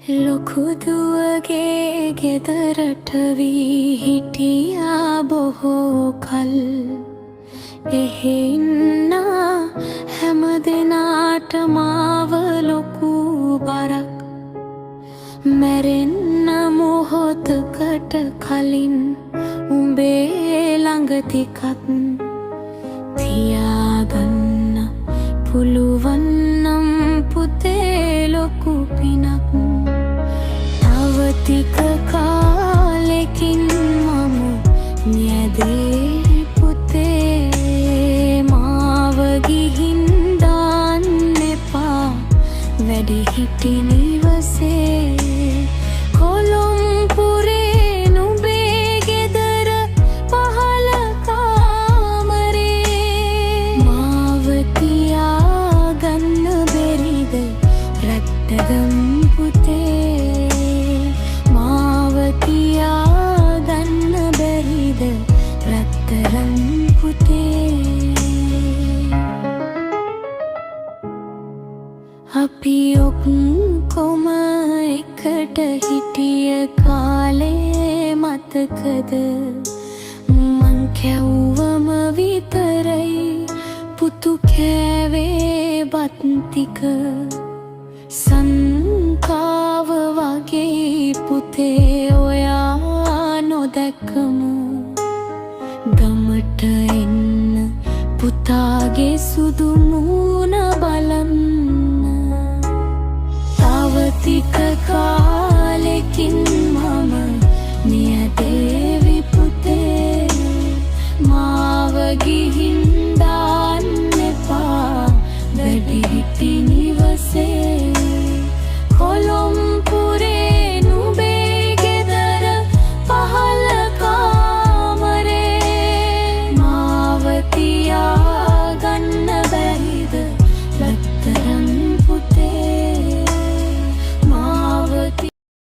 ලොකුදුවගේ ගෙදරට වී හිටියා බොහෝ කල්. එහෙ ඉන්නා හැම දෙනාට මාව ලොකු බරක්. මැරෙන්න මොහොතකට කලින් උඹේ ළඟ ටිකක් තියාගන්න පුළුවන් නම් පුතේ ලොකු පිනක්. තව ටික කාලෙකින් මම නැදේ පුතේ මාව ගිහින් දාන්න එපා වැඩිහිටි නිවසේ. කොළොම්පුරේ නුඹේ ගෙදර පහළ කාමරේ මාව තියාගන්න බැරිද රැත්තගම් පුතේ. මාව තියාගන්න බැරිද රත්තරන් පුතේ. අපි ඔක්කොම එකට හිටිය කාලේ මතකද? මං කැව්වම විතරයි පුතු කෑවේ බත් ටික. සංකාව වගේ පුතේ ඔයා නොදැක්කමු. ගමට එන්න පුතාගේ සුදු මූණ බලන්න. තව ටික කාලෙකින්